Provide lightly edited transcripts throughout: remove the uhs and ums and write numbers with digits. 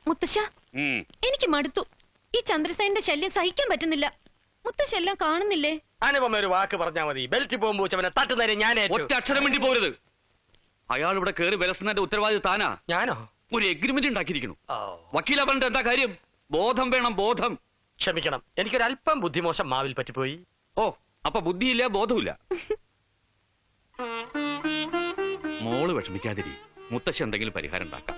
മുത്തശ്ശ, എനിക്ക് മടുത്തു. ഈ ചന്ദ്രസേനന്റെ ശല്യം സഹിക്കാൻ പറ്റുന്നില്ല. മുത്തശ്ശ എല്ലാം കാണുന്നില്ലേ? അനുപമ ഒരു വാക്ക് പറഞ്ഞാൽ മതി. ബെൽറ്റ് പോകുമ്പോ തട്ടുന്നേരെ ഞാൻ ഒറ്റ അക്ഷരം വേണ്ടി പോരുത്. അയാൾ ഇവിടെ കയറി വിലസുന്നതിന്റെ ഉത്തരവാദിത്വം താനാ. ഞാനോ? ഒരു എഗ്രിമെന്റ് ഉണ്ടാക്കിയിരിക്കുന്നു. വക്കീല പറഞ്ഞിട്ട് എന്താ കാര്യം? ബോധം വേണം, ബോധം. ക്ഷമിക്കണം, എനിക്കൊരല്പം ബുദ്ധിമോശം മാവിൽ പറ്റിപ്പോയി. ഓ, അപ്പൊ ബുദ്ധിയില്ല, ബോധമില്ല. മോള് വിഷമിക്കാതിരി. മുത്തശ്ശി എന്തെങ്കിലും പരിഹാരം ഉണ്ടാക്കാം.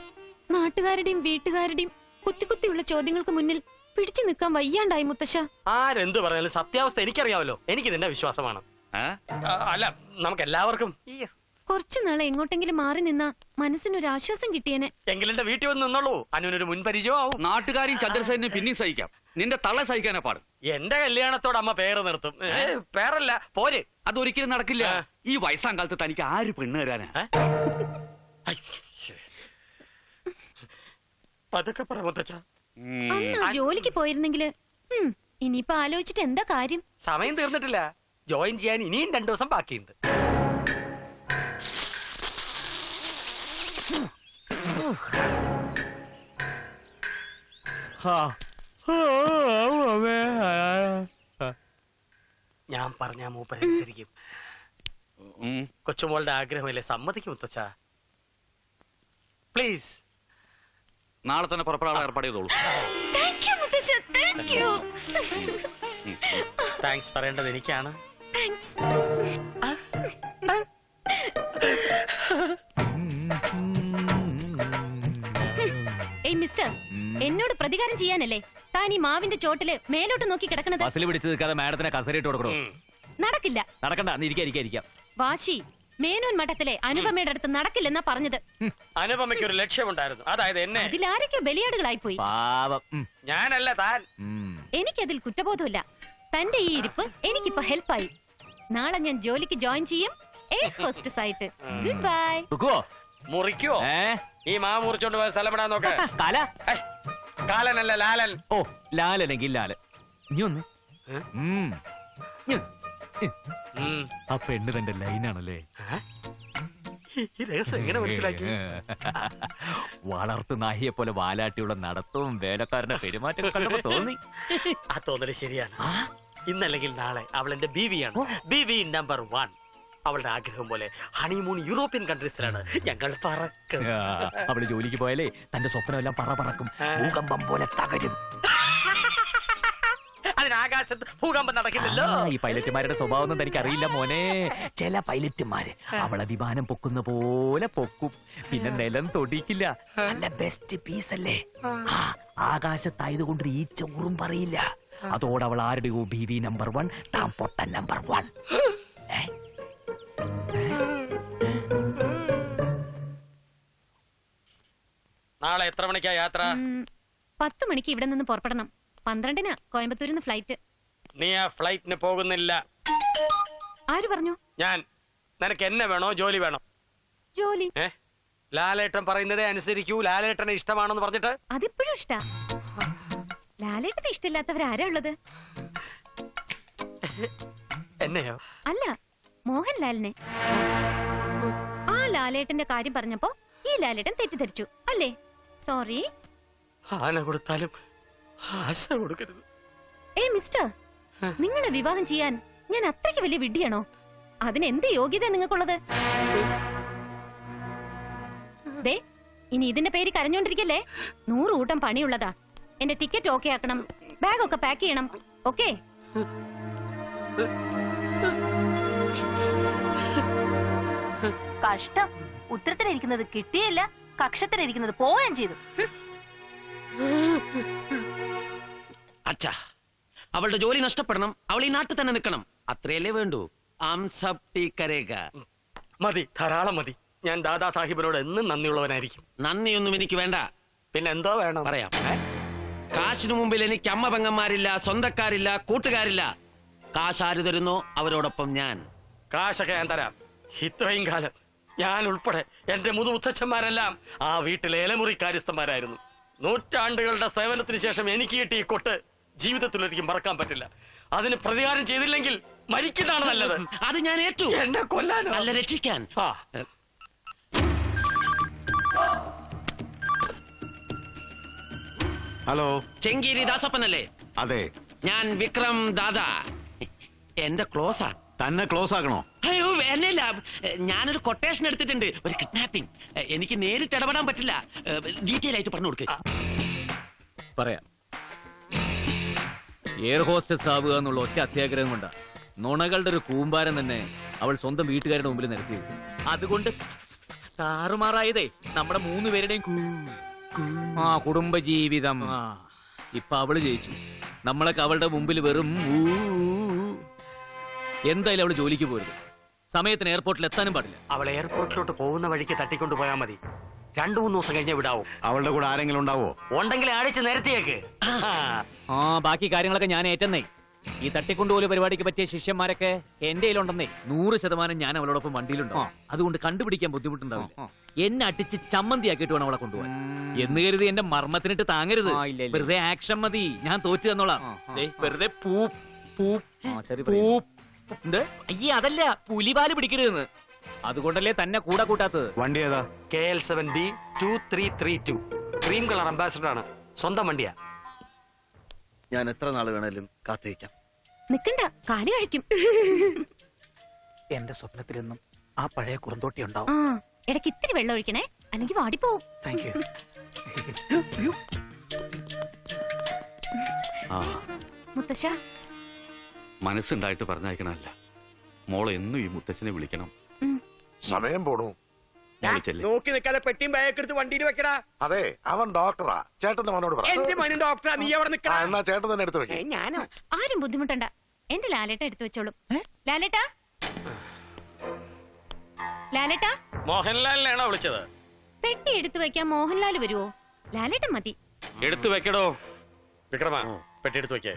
നാട്ടുകാരുടെയും വീട്ടുകാരുടെയും കുത്തി കുത്തിയുള്ള ചോദ്യങ്ങൾക്ക് മുന്നിൽ പിടിച്ചു നിൽക്കാൻ വയ്യാണ്ടായി മുത്തശ്ശ. ആരെന്ത് പറഞ്ഞാലും സത്യാവസ്ഥ എനിക്കറിയാമല്ലോ. എനിക്ക് നിന്നെ വിശ്വാസമാണ്. അല്ല, നമുക്ക് എല്ലാവർക്കും കുറച്ചു നാളെ എങ്ങോട്ടെങ്കിലും മാറി നിന്നാ മനസ്സിനൊരു ആശ്വാസം കിട്ടിയേനെ. എങ്കിലെന്റെ വീട്ടിൽ വന്ന് നിന്നുള്ളൂ. അനുവിനൊരു മുൻപരിചയമാവും. നാട്ടുകാരെയും ചന്ദ്രസേനെ പിന്നെയും സഹിക്കാം. നിന്റെ തള്ള സഹിക്കാനാ പാട്. എന്റെ കല്യാണത്തോട് അമ്മ പേര് നിർത്തും. പേരല്ല, പോര്. അതൊരിക്കലും നടക്കില്ല. ഈ വയസ്സാം കാലത്ത് തനിക്ക് ആര് പെണ്ണ് തരാനാ? പതുക്കെ പറ മുത്തച്ഛ. അന്ന് ജോലിക്ക് പോയിരുന്നെങ്കില് ഇനിയിപ്പോ ആലോചിച്ചിട്ട് എന്താ കാര്യം? സമയം തീർന്നിട്ടില്ല. ജോയിൻ ചെയ്യാൻ ഇനിയും 2 ദിവസം ബാക്കിയുണ്ട്. ഞാൻ പറഞ്ഞ മൂപ്പരനുസരിക്കും. കൊച്ചുമോളുടെ ആഗ്രഹമല്ലേ, സമ്മതിക്കും മുത്തച്ഛ. പ്ലീസ്. നാളെ തന്നെ പുറപ്പെടാനുള്ള ഏർപ്പാട് ചെയ്തോളൂ. താങ്ക്സ് പറയേണ്ടത് എനിക്കാണ്. ഏയ് മിസ്റ്റർ, എന്നോട് പ്രതികാരം ചെയ്യാനല്ലേ താൻ ഈ മാവിന്റെ ചോട്ടില് മേലോട്ട് നോക്കി കിടക്കണത്? ബസ്സിൽ പിടിച്ചു നിൽക്കാതെ മാഡത്തിനെ കസേരയിട്ട് കൊടുക്കണോ? നടക്കില്ല. നടക്കണ്ട, ഇരിക്കാം. വാശി മേനോൻ മഠത്തിലെ അനുപമയുടെ അടുത്ത് നടക്കില്ലെന്നാ പറഞ്ഞത്. അനുപമയ്ക്ക് ഒരു ലക്ഷ്യമുണ്ടായിരുന്നു, അതായത് എന്നെ. അതിലാരൊക്കെ ബലിയാടുകളായി പോയി. ഞാനല്ല, താൻ. എനിക്കതിൽ കുറ്റബോധമില്ല. തന്റെ ഈ ഇരിപ്പ് എനിക്കിപ്പോ ഹെൽപ്പായി. നാളെ ഞാൻ ജോലിക്ക് ജോയിൻ ചെയ്യും. First sight. Good bye. മുറിക്കോ? ഈ മാ മുറിച്ചോണ്ട് പോയ സ്ഥലം ഇടാൻ നോക്ക. കാലനല്ല, ലാലൻ. ഓ, ലാലനെങ്കിൽ ലാലൻ. നീ ഒന്ന് ആ പെണ്ണ് തന്റെ ലൈനാണല്ലേ? എങ്ങനെ മനസ്സിലാക്കി? വളർത്തു നാഹിയെ പോലെ വാലാട്ടിയുള്ള നടത്തവും വേലക്കാരന്റെ പെരുമാറ്റം കണ്ടപ്പോ തോന്നി. ആ തോന്നല് ശരിയാണ്. ഇന്നല്ലെങ്കിൽ നാളെ അവൾ എന്റെ ബീവിയാണ്. ബീവി നമ്പർ 1. അവളുടെ ആഗ്രഹം പോലെ ഹണിമൂൺ യൂറോപ്യൻ കൺട്രീസിലാണ്. ഞങ്ങൾ പറക്കും. അവള് ജോലിക്ക് പോയാലേ തന്റെ സ്വപ്നമെല്ലാം പറക്കും. ഭൂകമ്പം പോലെ തകരും. അതിനാകാശത്ത് ഭൂകമ്പം നടക്കില്ലല്ലോ. ഈ പൈലറ്റുമാരുടെ സ്വഭാവം തനിക്ക് അറിയില്ല മോനെ. ചില പൈലറ്റുമാര് അവളെ വിമാനം പൊക്കുന്ന പോലെ പൊക്കും, പിന്നെ നിലം തൊടിക്കില്ല. നല്ല ബെസ്റ്റ് പീസ് അല്ലേ? ആകാശത്തായതുകൊണ്ട് ഈ ചോറും പറയില്ല. അതോടെ അവൾ ആരുടെയോ ബീവി നമ്പർ 1, താൻ പൊട്ടൻ നമ്പർ 1. നാളെ എത്ര മണിക്കാ യാത്ര? 10 മണിക്ക് ഇവിടെ നിന്ന് പുറപ്പെടണം. 12-ന് കോയമ്പത്തൂരിൽ നിന്ന് ഫ്ലൈറ്റ്. നീ ആ ഫ്ലൈറ്റിന് പോകുന്നില്ല. ആര് പറഞ്ഞു? ഞാൻ. നിനക്ക് എന്നെ വേണോ ജോലി വേണോ? ജോലി. ലാലേട്ടൻ പറയുന്നതേ അനുസരിക്കൂ. ലാലേട്ടനെ ഇഷ്ടമാണെന്ന് പറഞ്ഞിട്ട്. അതിപ്പോഴും ഇഷ്ടാ. ലാലേട്ടനെ ഇഷ്ടമില്ലാത്തവരാരാ ഉള്ളത്? എന്നെയോ? അല്ല, മോഹൻലാലിനെ. ആ ലാലേട്ടന്റെ കാര്യം പറഞ്ഞപ്പോ ഈ ലാലേട്ടൻ തെറ്റിദ്ധരിച്ചു അല്ലേ? സോറി. ആന കൊടുത്താലും ആശ കൊടുക്കരുത്. മിസ്റ്റർ, നിങ്ങളെ വിവാഹം ചെയ്യാൻ ഞാൻ അത്രയ്ക്ക് വലിയ വിഡ്ഢിയാണോ? അതിനെന്ത് യോഗ്യത നിങ്ങൾക്കുള്ളത്? ദേ, ഇനി ഇതിന്റെ പേര് കരഞ്ഞോണ്ടിരിക്കല്ലേ. 100 കൂട്ടം പണിയുള്ളതാ. എന്റെ ടിക്കറ്റ് ഓക്കെ ആക്കണം, ബാഗൊക്കെ പാക്ക് ചെയ്യണം. ഓക്കെ? കഷ്ടം. ഉത്തരത്തിലിരിക്കുന്നത് കിട്ടിയില്ല, കക്ഷത്തിലിരിക്കുന്നത് പോവുകയും ചെയ്തു. അച്ഛാ, അവളുടെ ജോലി നഷ്ടപ്പെടണം, അവൾ ഈ നാട്ടിൽ തന്നെ നിൽക്കണം. അത്രയല്ലേ വേണ്ടൂ. മതി, ധാരാളം മതി. ഞാൻ ദാദാ സാഹിബിനോട് എന്നും നന്ദിയുള്ളവനായിരിക്കും. നന്ദിയൊന്നും എനിക്ക് വേണ്ട. പിന്നെ എന്തോ വേണം? പറയാം. കാശിനു മുമ്പിൽ എനിക്ക് അമ്മ പെങ്ങന്മാരില്ല, സ്വന്തക്കാരില്ല, കൂട്ടുകാരില്ല. കാശാര് തരുന്നോ അവരോടൊപ്പം ഞാൻ. കാശൊക്കെ ഞാൻ തരാം. ഇത്രയും കാലം ഞാൻ ഉൾപ്പെടെ എന്റെ മുതുമുത്തച്ഛന്മാരെല്ലാം ആ വീട്ടിലെ ഇലമുറി കാര്യസ്ഥന്മാരായിരുന്നു. നൂറ്റാണ്ടുകളുടെ സേവനത്തിന് ശേഷം എനിക്ക് കിട്ടിയ ഈ കൊട്ട് ജീവിതത്തിലൊരിക്കലും മറക്കാൻ പറ്റില്ല. അതിന് പ്രതികാരം ചെയ്തില്ലെങ്കിൽ മരിക്കുന്നതാണ് നല്ലത്. അത് ഞാൻ ഏറ്റു. എന്നെ കൊല്ലാനോ? അല്ല, രക്ഷിക്കാൻ. ഹലോ. ചെങ്കീരി ദാസപ്പനല്ലേ? അതെ. ഞാൻ വിക്രം ദാദാ. എന്റെ ക്ലോസാ. തന്നെ ക്ലോസ് ആക്കണോ? അയ്യോ എന്നല്ല, ഞാനൊരു കൊട്ടേഷൻ എടുത്തിട്ടുണ്ട്, ഒരു കിഡ്നാപ്പിംഗ്. എനിക്ക് നേരിട്ട് ഇടപെടാൻ പറ്റില്ല, ഡീറ്റെയിൽ ആയിട്ട് പറഞ്ഞു കൊടുക്കുക. പറയാം. എയർ ഹോസ്റ്റസ് ആവുക എന്നുള്ള ഒറ്റ അത്യാഗ്രഹം കൊണ്ടാ നുണകളുടെ ഒരു കൂമ്പാരം തന്നെ അവൾ സ്വന്തം വീട്ടുകാരുടെ മുമ്പിൽ നിരത്തിയത്. അതുകൊണ്ട് താറുമാറായതേ നമ്മുടെ 3 പേരുടെയും കുടുംബജീവിതം. ഇപ്പൊ അവള് ജയിച്ചു, നമ്മളൊക്കെ അവളുടെ മുമ്പിൽ വെറും എന്തായാലും അവള് ജോലിക്ക് പോരുത്. സമയത്തിന് എയർപോർട്ടിൽ എത്താനും പാടില്ല. അവൾ എയർപോർട്ടിലോട്ട് പോകുന്ന വഴിക്ക് തട്ടിക്കൊണ്ട് പോയാൽ മതി. 2-3 ദിവസം കഴിഞ്ഞേ വിടാവും. അവളുടെ കൂടെ ആരെങ്കിലും ഉണ്ടാവോ? ഉണ്ടെങ്കിൽ അടിച്ച് നിരത്തിയേക്ക്. ബാക്കി കാര്യങ്ങളൊക്കെ ഞാൻ ഏറ്റെന്നേ. ഈ തട്ടിക്കൊണ്ടുപോലും പരിപാടിക്ക് പറ്റിയ ശിഷ്യന്മാരൊക്കെ എന്റെ കയ്യിലുണ്ടെന്നേ. 100% ഞാൻ അവളോടൊപ്പം വണ്ടിയിലുണ്ടാവും. അതുകൊണ്ട് കണ്ടുപിടിക്കാൻ ബുദ്ധിമുട്ടുണ്ടാവില്ല. എന്നെ അടിച്ച് ചമ്മന്തിയാക്കിയിട്ട് വേണം അവളെ കൊണ്ടുപോകാൻ. എന്ന് കരുതി എന്റെ മർമ്മത്തിനിട്ട് താങ്ങരുത്. വെറുതെ ആക്ഷൻ മതി, ഞാൻ തോറ്റു തന്നോളാം. വെറുതെ അയ്യേ അതല്ല, പുലിപാല് പിടിക്കരുതെന്ന്. അതുകൊണ്ടല്ലേ തന്നെ കൂടെ കൂട്ടാത്തത്. വണ്ടി ഏതാ? KL7B 2332. ക്രീം കളർ അംബാസിഡർ ആണ്. സ്വന്തം വണ്ടിയാ. ഞാൻ എത്ര നാൾ വേണേലും കാത്തിരിക്കാം. നിക്കണ്ട, കാലി കഴിക്കും. എന്റെ സ്വപ്നത്തിലൊന്നും ആ പഴയ കുറുന്തോട്ടി ഉണ്ടാവും. ഇടയ്ക്ക് ഇത്തിരി വെള്ളം ഒഴിക്കണേ, അല്ലെങ്കിൽ വാടിപ്പോവും. Thank you. മുത്തശ്ശ, മനസ്സുണ്ടായിട്ട് പറഞ്ഞയക്കണല്ല, മോളെ എന്നും ഈ മുത്തച്ഛനെ വിളിക്കണം. സമയം പോണു. നോക്കി നിൽക്കാതെ പെട്ടിയും ബാഗൊക്കെ എടുത്ത് വണ്ടിയിൽ വെക്കടാ. അതെ, അവൻ ഡോക്ടറാ. ചേട്ടന്റെ മോനോട് പറ. എന്റെ മകൻ ഡോക്ടറാ, നീ അവിടെ നിൽക്കടാ. എന്നാ ചേട്ടൻ തന്നെ എടുത്തു വെക്കേ. ഞാനോ? ആരും ബുദ്ധിമുട്ടണ്ട, എന്റെ ലാലേട്ട എടുത്തു വെച്ചോളും. ലാലേട്ടാ, ലാലേട്ടാ. മോഹൻലാലിനാണോ വിളിച്ചത്? പെട്ടി എടുത്തു വെക്കാൻ മോഹൻലാൽ വരുവോ? ലാലേട്ട മതി. എടുത്തു വെക്കടോ. വിക്രമ, പെട്ടി എടുത്തു വെക്കേ.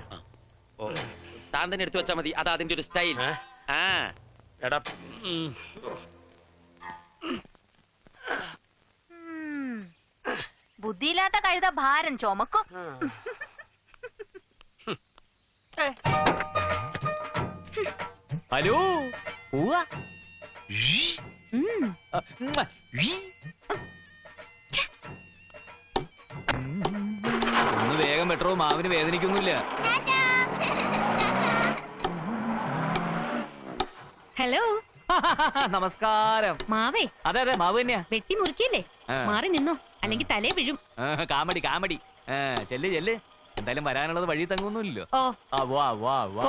താൻ തന്നെ എടുത്തു വെച്ചാൽ മതി, അതാ അതിന്റെ ഒരു സ്റ്റൈൽ. എടാ, ബുദ്ധിയില്ലാത്ത കഴുത ഭാരം ചുമക്കും. ഹലോ, ഒന്ന് വേഗം പെട്രോ, മാവിന് വേദനിക്കൊന്നുമില്ല. ഹലോ. നമസ്കാരം. മാവേ? അതെ അതെ, മാവ് തന്നെയാ. വെട്ടി മുറിക്കില്ലേ? മാറി നിന്നോ, അല്ലെങ്കിൽ തലേ വീഴും. Comedy comedy. ചെല്ല് ചെല്ല്, എന്തായാലും വരാനുള്ളത് വഴി തങ്ങൊന്നുമില്ലല്ലോ. വാ വാ വാ.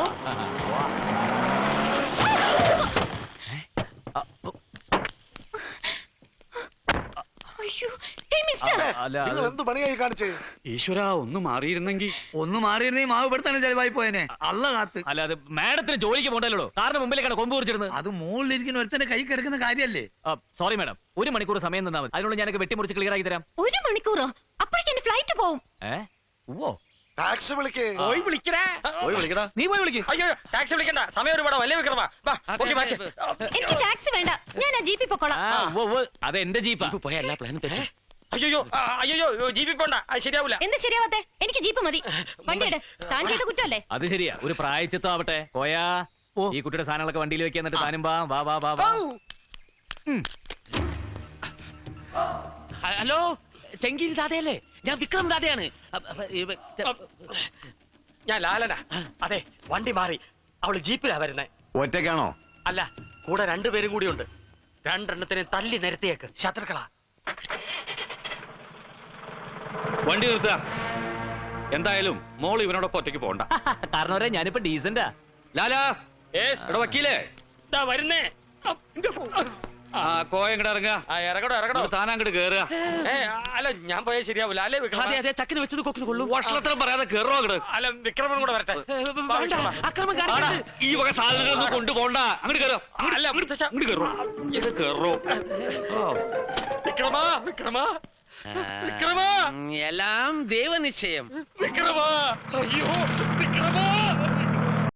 എന്ത് പണിയായി കാണിച്ചേ? ഈശ്വര, ഒന്ന് മാറിയിരുന്നെങ്കിൽ. മാവ് പെടുത്താനും ചെലവായി പോയനെ. അല്ല കാത്ത്. അല്ല, അത് മാഡത്തിന് ജോലിക്ക് പോണ്ടല്ലോ. കാരണം മുമ്പിലേക്കാണ് കൊമ്പ് കുറിച്ചിരുന്നത്. അത് മുകളിലിരിക്കുന്ന ഒരുത്തന്റെ കൈ കിടക്കുന്ന കാര്യല്ലേ. സോറി മാഡം, 1 മണിക്കൂർ സമയം തന്നാൽ മതി. അതിനുള്ള ഞാനൊക്കെ വെട്ടിമുറിച്ച് ക്ലിയർ ആക്കി തരാം. 1 മണിക്കൂറോ? അപ്പോഴേക്കും എന്റെ ഫ്ലൈറ്റ് പോവും. ഓ, ടാക്സി വിളിക്കേ. പോയി വിളിക്കടാ. നീ പോയി വിളിക്ക്. അയ്യോ, ടാക്സി വിളിക്കണ്ട, സമയം ഒരുപാട്. വല്ലേ വിക്രമ, എനിക്ക് ടാക്സി വേണ്ട, ഞാൻ ആ ജീപ്പിൽ പൊക്കോളാം. അത് എന്റെ ജീപ്പാ. പോയ എല്ലാ പ്ലാനും തന്നെ. അയ്യോ അയ്യോ, ജീപ്പി പോണ്ട, അത് ശരിയാവൂല. എന്ത് ശരിയാവാത്തെ? എനിക്ക് ജീപ്പ് മതി. വണ്ടിയുടെ താൻ ചെയ്ത കുറ്റല്ലേ? അത് ശരിയാ, ഒരു പ്രായച്ചിത്തം ആവട്ടെ. പോയാ ഈ കുട്ടിയുടെ സാധനങ്ങളൊക്കെ വണ്ടിയിൽ വെക്കാൻ, എന്നിട്ട് താനും വാ വാ വാ വാ വാ. ഹലോ, ചെങ്കീരി ദാദയല്ലേ? ഞാൻ വിക്രം ദാദയാണ്. ഞാൻ ലാലനാ. അതെ, വണ്ടി മാറി. അവള് ജീപ്പിലാ വരുന്നേ. ഒറ്റയ്ക്കാണോ? അല്ല, കൂടെ 2 പേരും കൂടി ഉണ്ട്. 2 തല്ലി നിരത്തിയേക്ക്, ശത്രുക്കളാ. വണ്ടി നിർത്തുക. എന്തായാലും മോള് ഇവനോടൊപ്പം ഒറ്റയ്ക്ക് പോണ്ട. കാരണം ഞാനിപ്പോ ഡീസന്റാ. ലാലാ, എടാ വക്കീലേ, വരുന്നേ. കോയ ഇങ്ങോട്ട് ഇറങ്ങുക. ഇറങ്ങടോ. സ്ഥാനം അങ്ങോട്ട് കേറുക. അല്ല, ഞാൻ പോയാൽ ശരിയാവൂല. അല്ലേ വിക്രമ? അതെ, ചക്കിന് വെച്ചത് കൊക്കിന് കൊള്ളു. വഷളത്തരം പറയാതെ കേറോ അങ്ങോട്ട്. അല്ല, വിക്രമൻ കൂടെ വരട്ടെ. അക്രമം കാണിക്കരുത്. ഈ വക സാധനങ്ങളൊന്നും കൊണ്ടുപോണ്ട. അങ്ങോട്ട് കയറോ. അല്ല, അങ്ങോട്ട് കയറോ. ഇത് കയറോ. വിക്രമ വിക്രമ വിക്രമ, എല്ലാം ദൈവനിശ്ചയം. വിക്രമ. അയ്യോ വിക്രമ.